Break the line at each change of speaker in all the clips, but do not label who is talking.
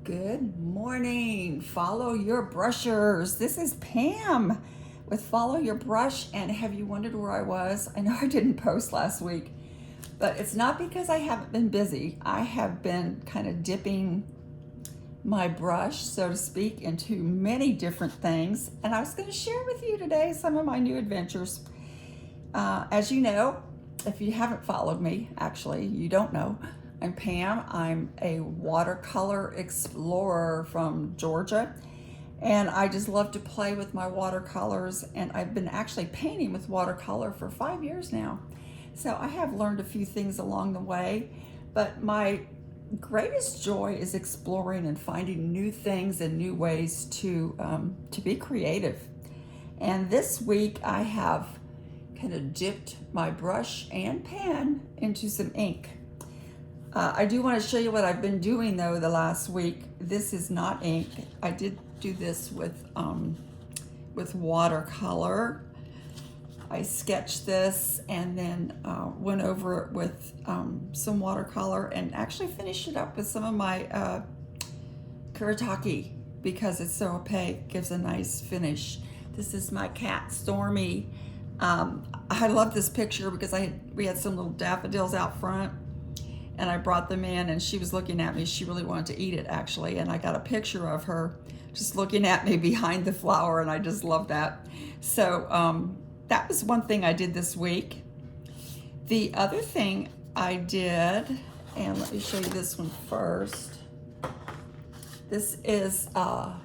Good morning, follow your brushers. This is Pam with Follow Your Brush. And have you wondered where I was? I know I didn't post last week, but it's not because I haven't been busy. I have been kind of dipping my brush, so to speak, into many different things. And I was going to share with you today some of my new adventures. As you know, if you haven't followed me, actually, you don't know, I'm Pam. I'm a watercolor explorer from Georgia, and I just love to play with my watercolors, and I've been actually painting with watercolor for 5 years now. So I have learned a few things along the way, but my greatest joy is exploring and finding new things and new ways to be creative. And this week I have kind of dipped my brush and pen into some ink. I do want to show you what I've been doing though the last week. This is not ink. I did do this with watercolor. I sketched this and then went over it with some watercolor and actually finished it up with some of my Kuretake because it's so opaque, gives a nice finish. This is my cat Stormy. I love this picture because we had some little daffodils out front, and I brought them in, and she was looking at me. She really wanted to eat it, actually, and I got a picture of her just looking at me behind the flower, and I just love that. So that was one thing I did this week. The other thing I did, and let me show you this one first. This is a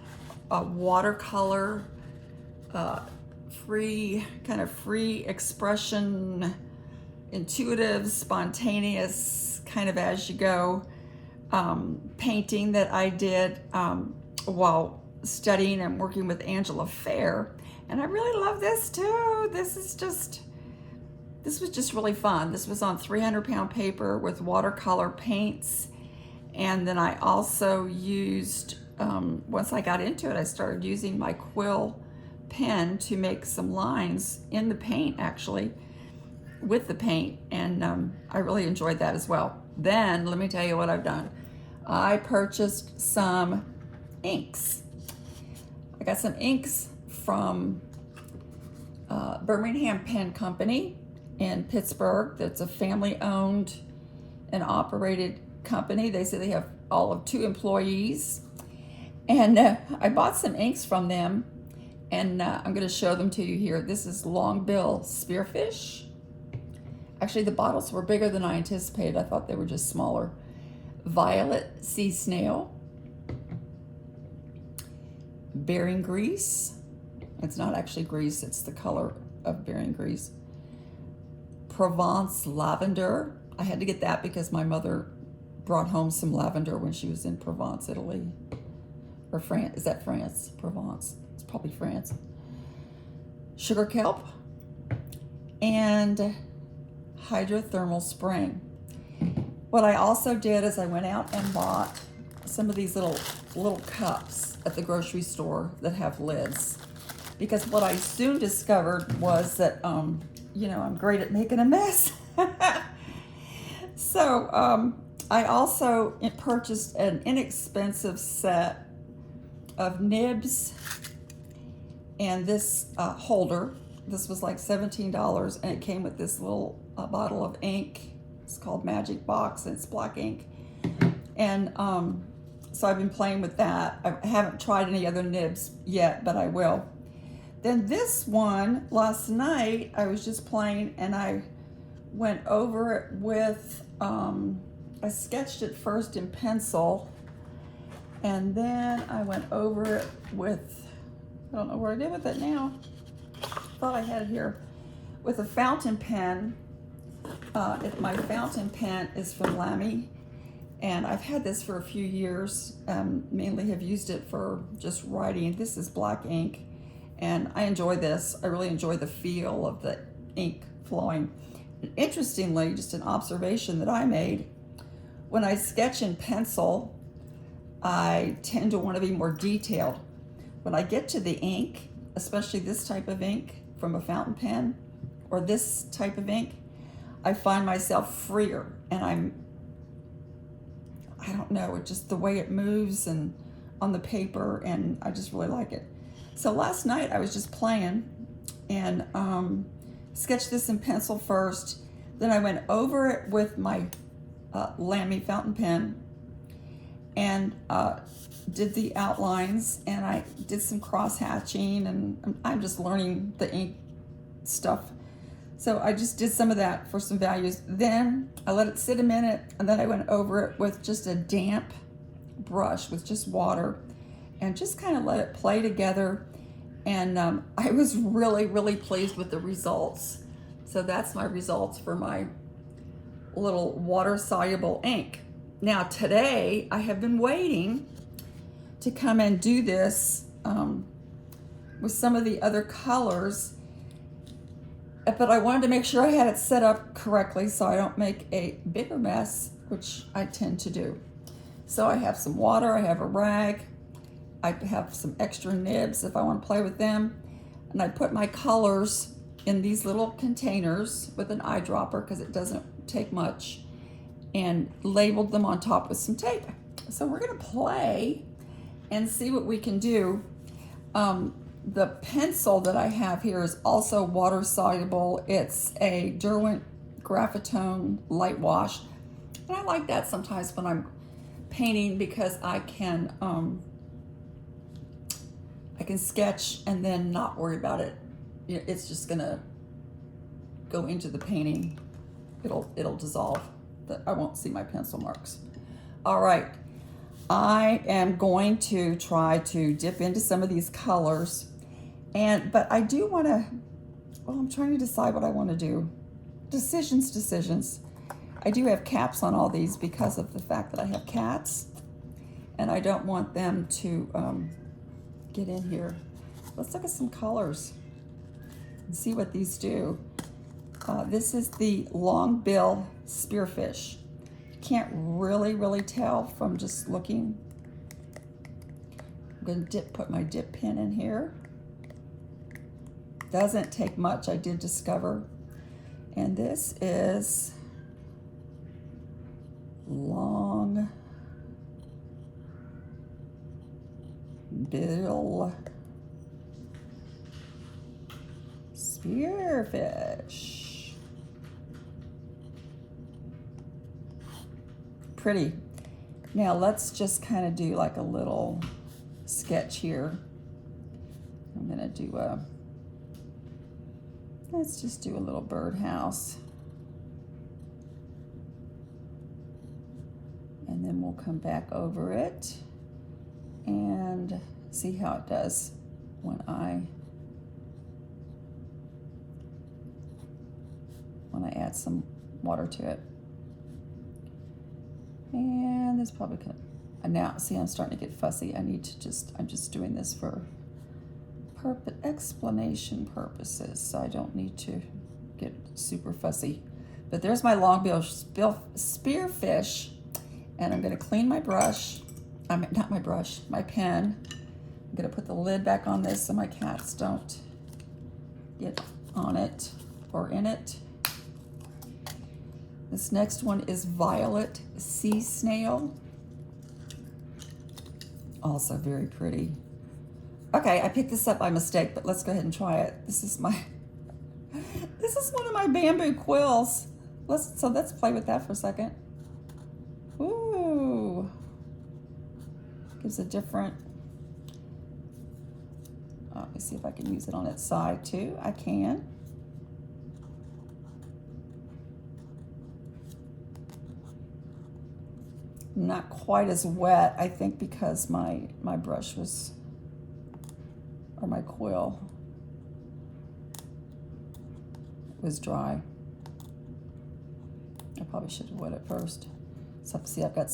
watercolor free expression, intuitive, spontaneous, kind of as you go painting that I did while studying and working with Angela Fair. And I really love this too. This was just really fun. This was on 300-pound paper with watercolor paints. And then I also used, once I got into it, I started using my quill pen to make some lines in the paint, actually, with the paint, and I really enjoyed that as well. Then let me tell you what I've done. I purchased some inks. I got some inks from Birmingham Pen Company in Pittsburgh. That's a family-owned and operated company. They say they have all of 2 employees, and I bought some inks from them. And I'm going to show them to you here. This is Longbill Spearfish. Actually, the bottles were bigger than I anticipated. I thought they were just smaller. Violet Sea Snail. Bearing Grease. It's not actually grease, it's the color of bearing grease. Provence Lavender. I had to get that because my mother brought home some lavender when she was in Provence, Italy. Or France. Is that France? Provence. Probably France. Sugar kelp and hydrothermal spring. What I also did is I went out and bought some of these little cups at the grocery store that have lids, because what I soon discovered was that I'm great at making a mess. So I also purchased an inexpensive set of nibs and this holder. This was like $17, and it came with this little bottle of ink. It's called Magic Box, and it's black ink. And so I've been playing with that. I haven't tried any other nibs yet, but I will. Then this one, last night, I was just playing, and I went over it with, I sketched it first in pencil, and then I went over it with, I don't know what I did with it now. Thought I had it here. With a fountain pen. My fountain pen is from Lamy, and I've had this for a few years. Mainly have used it for just writing. This is black ink, and I enjoy this. I really enjoy the feel of the ink flowing. And interestingly, just an observation that I made, when I sketch in pencil, I tend to want to be more detailed. When I get to the ink, especially this type of ink from a fountain pen, or this type of ink, I find myself freer, and I don't know, it just the way it moves and on the paper, and I just really like it. So last night I was just playing and sketched this in pencil first. Then I went over it with my Lamy fountain pen and did the outlines, and I did some cross hatching, and I'm just learning the ink stuff. So I just did some of that for some values. Then I let it sit a minute, and then I went over it with just a damp brush with just water and just kind of let it play together. And I was really, really pleased with the results. So that's my results for my little water-soluble ink. Now today, I have been waiting to come and do this with some of the other colors, but I wanted to make sure I had it set up correctly so I don't make a bigger mess, which I tend to do. So I have some water, I have a rag, I have some extra nibs if I want to play with them, and I put my colors in these little containers with an eyedropper because it doesn't take much, and labeled them on top with some tape. So we're gonna play and see what we can do. The pencil that I have here is also water soluble. It's a Derwent Graphitone light wash, and I like that sometimes when I'm painting because I can sketch and then not worry about it. It's just gonna go into the painting. It'll dissolve. I won't see my pencil marks. All right, I am going to try to dip into some of these colors, but I do want to. Well, I'm trying to decide what I want to do. Decisions. I do have caps on all these because of the fact that I have cats, and I don't want them to get in here. Let's look at some colors and see what these do. This is the long bill spearfish. You can't really tell from just looking. I'm going to put my dip pen in here. Doesn't take much, I did discover. And this is long bill spearfish. Pretty. Now let's just kind of do like a little sketch here. I'm gonna do let's just do a little birdhouse. And then we'll come back over it and see how it does when I add some water to it. And this probably could, now see, I'm starting to get fussy. I'm just doing this for explanation purposes, so I don't need to get super fussy. But there's my long bill spearfish, and I'm gonna clean my brush, not my brush, my pen. I'm gonna put the lid back on this so my cats don't get on it or in it. This next one is Violet Sea Snail. Also very pretty. Okay, I picked this up by mistake, but let's go ahead and try it. This is one of my bamboo quills. Let's play with that for a second. Ooh. Gives a different, let me see if I can use it on its side too. I can. Not quite as wet, I think, because my brush was, or my quill was dry. I probably should have wet it first. So see, I've got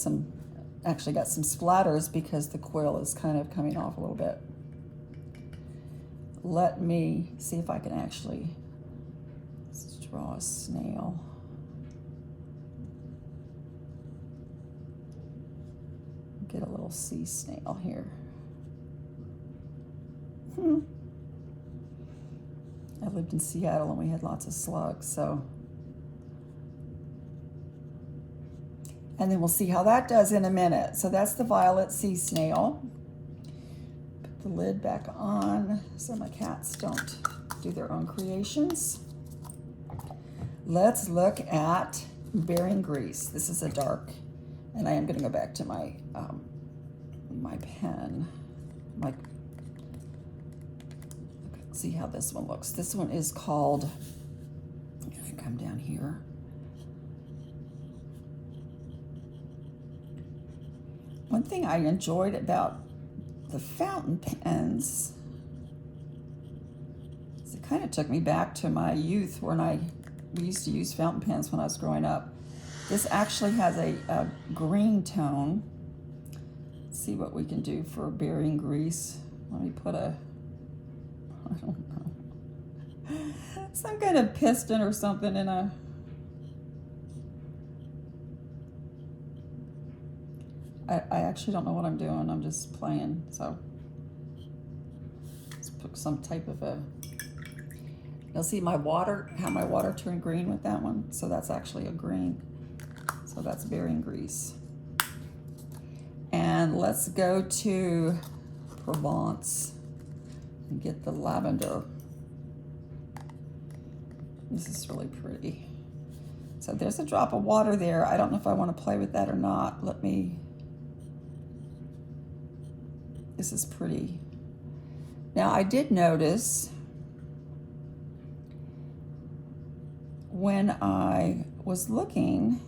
actually got some splatters because the quill is kind of coming off a little bit. Let me see if I can actually draw a snail. Get a little sea snail here. I lived in Seattle and we had lots of slugs, so. And then we'll see how that does in a minute. So that's the violet sea snail. Put the lid back on so my cats don't do their own creations. Let's look at bearing grease. This is a dark, and I am going to go back to my my pen. See how this one looks. This one is called, I'm going to come down here. One thing I enjoyed about the fountain pens is it kind of took me back to my youth when we used to use fountain pens when I was growing up. This actually has a green tone. Let's see what we can do for bearing grease. Let me put I don't know, some kind of piston or something in a, I actually don't know what I'm doing. I'm just playing. So let's put some type of a, you'll see how my water turned green with that one. So that's actually a green. So that's bearing grease. And let's go to Provence and get the lavender. This is really pretty. So there's a drop of water there. I don't know if I want to play with that or not. This is pretty. Now I did notice when I was looking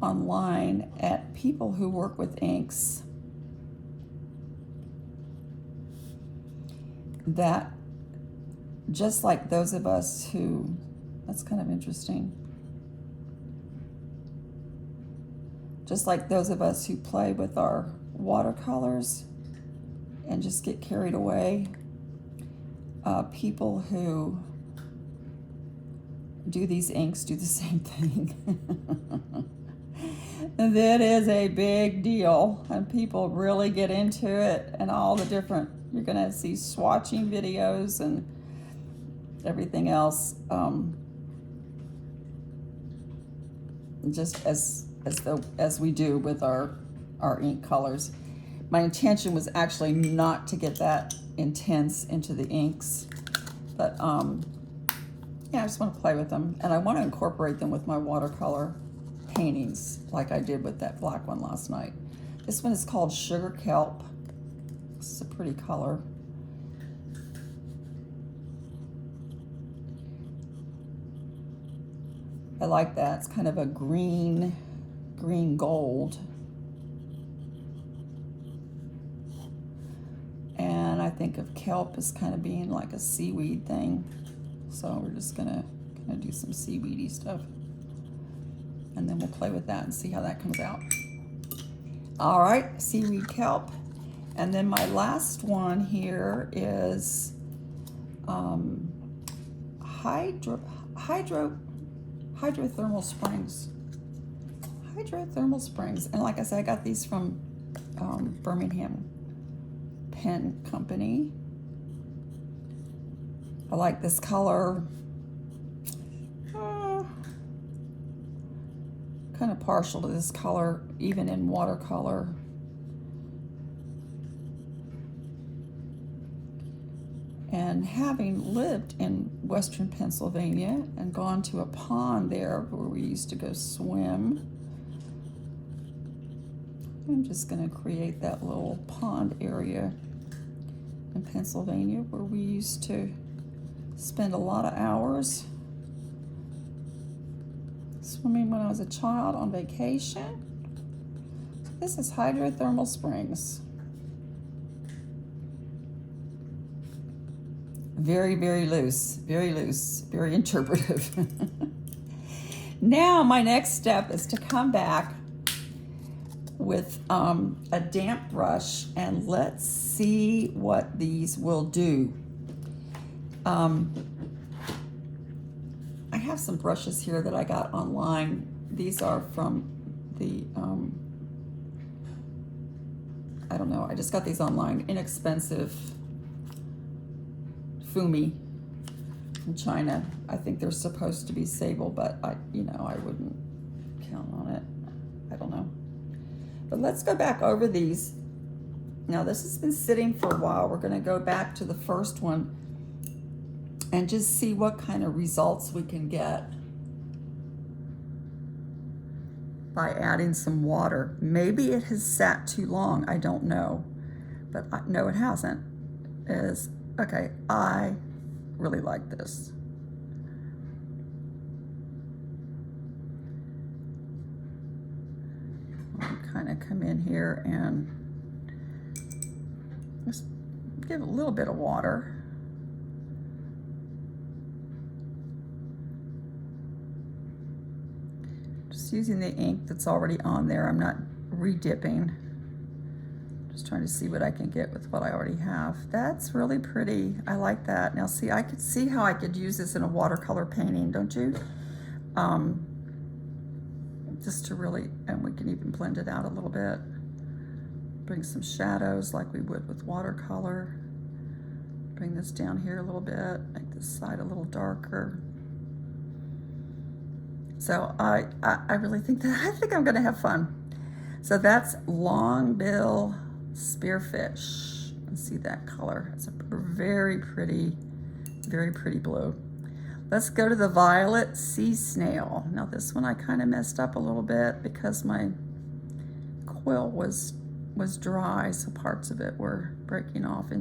online at people who work with inks that just like those of us who, that's kind of interesting, just like those of us who play with our watercolors and just get carried away, people who do these inks do the same thing. That is a big deal, and people really get into it, and all the different, you're gonna see swatching videos and everything else, just as we do with our ink colors. My intention was actually not to get that intense into the inks, but yeah, I just want to play with them, and I want to incorporate them with my watercolor paintings like I did with that black one last night. This one is called Sugar Kelp. This is a pretty color. I like that. It's kind of a green gold. And I think of kelp as kind of being like a seaweed thing. So we're just gonna do some seaweedy stuff. And then we'll play with that and see how that comes out. All right, seaweed kelp. And then my last one here is hydrothermal springs. Hydrothermal springs. And like I said, I got these from Birmingham Pen Company. I like this color. Kind of partial to this color, even in watercolor. And having lived in Western Pennsylvania and gone to a pond there where we used to go swim, I'm just going to create that little pond area in Pennsylvania where we used to spend a lot of hours swimming when I was a child on vacation. This is hydrothermal springs. Very, very loose, very interpretive. Now my next step is to come back with a damp brush, and let's see what these will do. I have some brushes here that I got online. These are from the, I don't know, I just got these online, inexpensive Fumi in China. I think they're supposed to be sable, but I wouldn't count on it. I don't know. But let's go back over these. Now this has been sitting for a while. We're going to go back to the first one and just see what kind of results we can get by adding some water. Maybe it has sat too long. I don't know. But no, it hasn't. Okay, I really like this. I'll kind of come in here and just give a little bit of water. Just using the ink that's already on there. I'm not re-dipping. Just trying to see what I can get with what I already have. That's really pretty. I like that. Now see, I could see how I could use this in a watercolor painting, don't you? Just to really, and we can even blend it out a little bit. Bring some shadows like we would with watercolor. Bring this down here a little bit, make this side a little darker. So I really think I'm gonna have fun. So that's longbill spearfish. Let's see that color. It's a very pretty blue. Let's go to the violet sea snail. Now this one I kind of messed up a little bit because my quill was dry, so parts of it were breaking off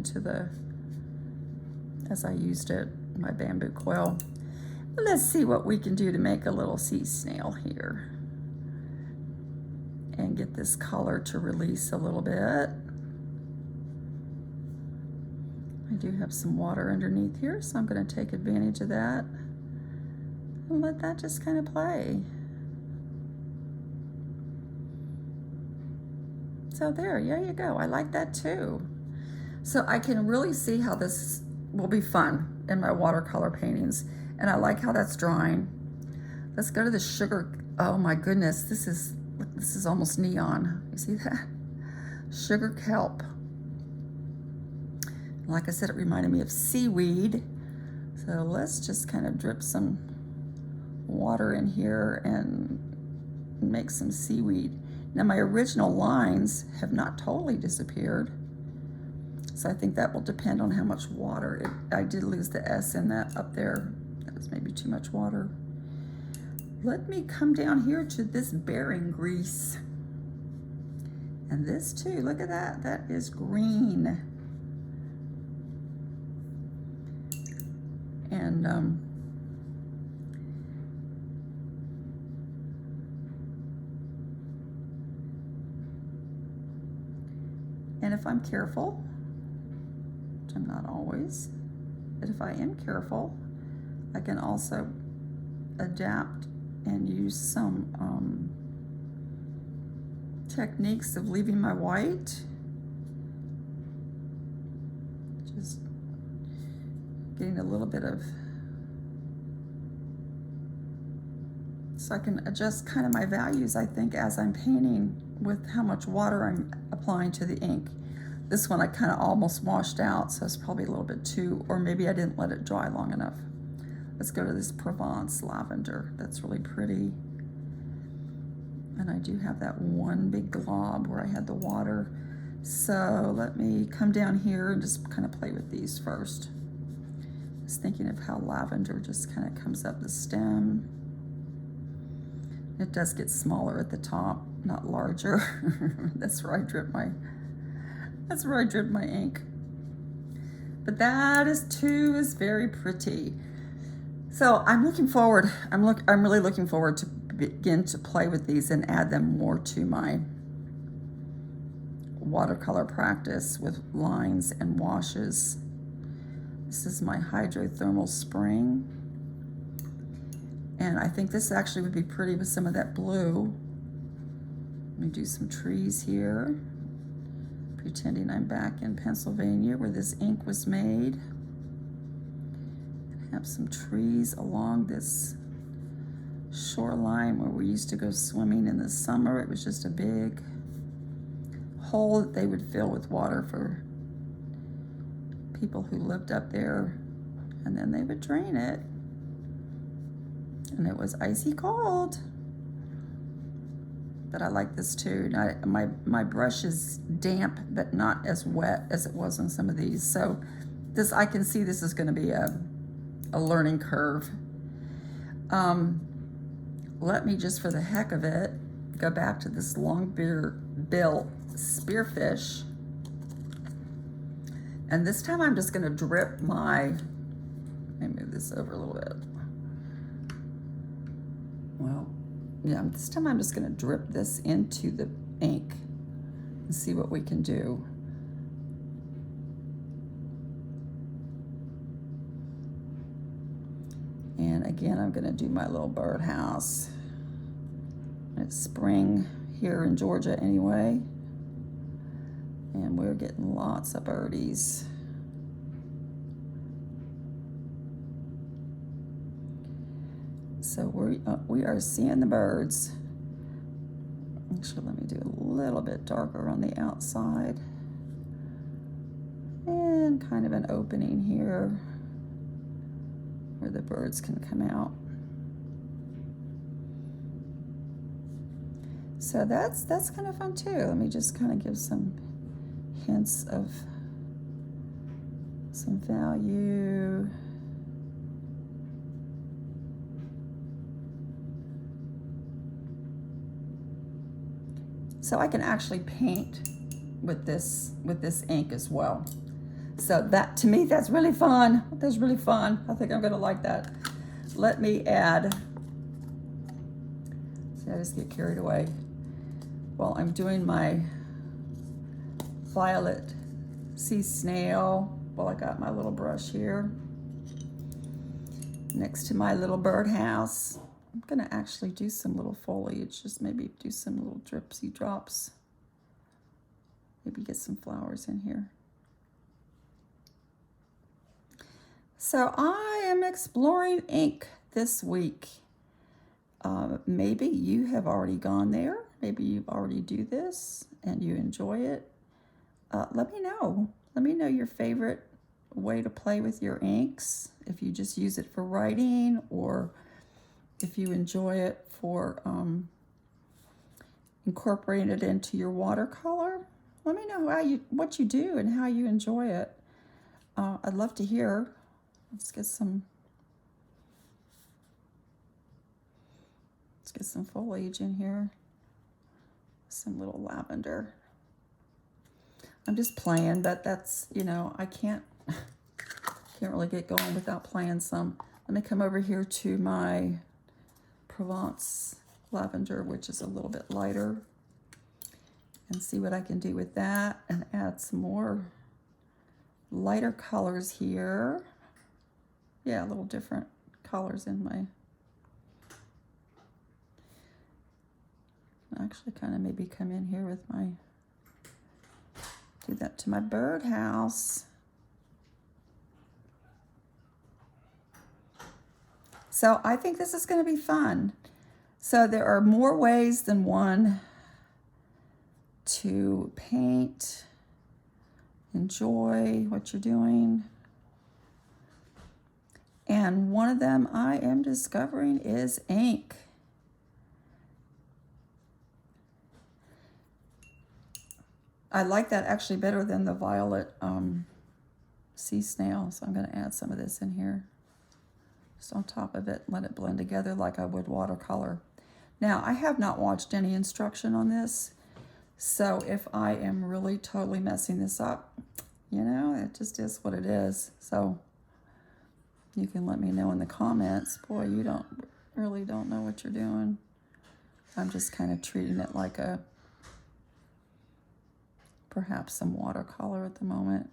as I used it, my bamboo quill. Let's see what we can do to make a little sea snail here and get this color to release a little bit. I do have some water underneath here, so I'm going to take advantage of that and let that just kind of play. So there you go. I like that too. So I can really see how this will be fun in my watercolor paintings. And I like how that's drying. Let's go to the sugar. Oh my goodness, this is almost neon. You see that? Sugar kelp. Like I said, it reminded me of seaweed. So let's just kind of drip some water in here and make some seaweed. Now my original lines have not totally disappeared. So I think that will depend on how much water. I did lose the S in that up there. That was maybe too much water. Let me come down here to this bearing grease. And this too, look at that. That is green. And if I'm careful, which I'm not always, but if I am careful, I can also adapt and use some techniques of leaving my white. Just getting a little bit of, so I can adjust kind of my values, I think, as I'm painting with how much water I'm applying to the ink. This one I kind of almost washed out, so it's probably a little bit too, or maybe I didn't let it dry long enough. Let's go to this Provence lavender. That's really pretty. And I do have that one big glob where I had the water. So let me come down here and just kind of play with these first. Just thinking of how lavender just kind of comes up the stem. It does get smaller at the top, not larger. That's where I drip my ink. But that is very pretty. So I'm looking forward. I'm really looking forward to begin to play with these and add them more to my watercolor practice with lines and washes. This is my hydrothermal spring. And I think this actually would be pretty with some of that blue. Let me do some trees here. Pretending I'm back in Pennsylvania where this ink was made. And have some trees along this shoreline where we used to go swimming in the summer. It was just a big hole that they would fill with water for people who lived up there and then they would drain it. And it was icy cold. But I like this too. My brush is damp, but not as wet as it was on some of these. So this, I can see this is going to be a learning curve. Let me just, for the heck of it, go back to this long-bill spearfish. And this time I'm just going to drip my, let me move this over a little bit. Well, yeah, this time I'm just going to drip this into the ink and see what we can do. And again, I'm going to do my little birdhouse. It's spring here in Georgia anyway, and we're getting lots of birdies. So we are seeing the birds. Actually, let me do a little bit darker on the outside. And kind of an opening here where the birds can come out. So that's kind of fun too. Let me just kind of give some hints of some value. So I can actually paint with this ink as well. So that, to me, that's really fun. That's really fun. I think I'm gonna like that. Let me add, see, I just get carried away. While I'm doing my violet sea snail, well, I got my little brush here next to my little birdhouse. I'm gonna actually do some little foliage, just maybe do some little dripsy drops. Maybe get some flowers in here. So I am exploring ink this week. Maybe you have already gone there. Maybe you already do this and you enjoy it. Let me know. Let me know your favorite way to play with your inks. If you just use it for writing, or if you enjoy it for incorporating it into your watercolor. Let me know what you do and how you enjoy it. I'd love to hear. Let's get some foliage in here. Some little lavender. I'm just playing, but that's, you know, I can't really get going without playing some. Let me come over here to my Provence lavender, which is a little bit lighter, and see what I can do with that, and add some more lighter colors here. Yeah, a little different colors in my, actually kind of maybe come in here with my, do that to my birdhouse. So I think this is going to be fun. So there are more ways than one to paint. Enjoy what you're doing. And one of them I am discovering is ink. I like that actually better than the violet sea snail. So I'm going to add some of this in here, just on top of it, let it blend together like I would watercolor. Now, I have not watched any instruction on this, so if I am really totally messing this up, you know, it just is what it is. So you can let me know in the comments. Boy, you really don't know what you're doing. I'm just kind of treating it like perhaps some watercolor at the moment.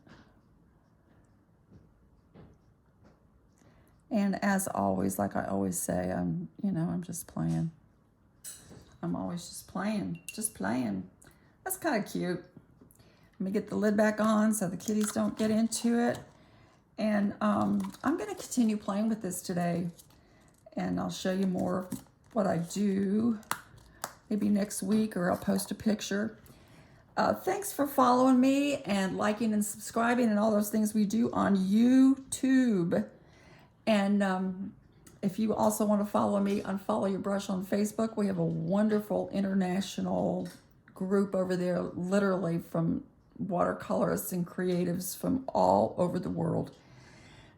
And as always, like I always say, I'm just playing. I'm always just playing. That's kind of cute. Let me get the lid back on so the kitties don't get into it. And I'm going to continue playing with this today. And I'll show you more of what I do maybe next week, or I'll post a picture. Thanks for following me and liking and subscribing and all those things we do on YouTube. And if you also want to follow me on Follow Your Brush on Facebook, we have a wonderful international group over there, literally from watercolorists and creatives from all over the world.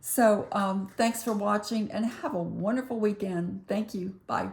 So thanks for watching and have a wonderful weekend. Thank you. Bye.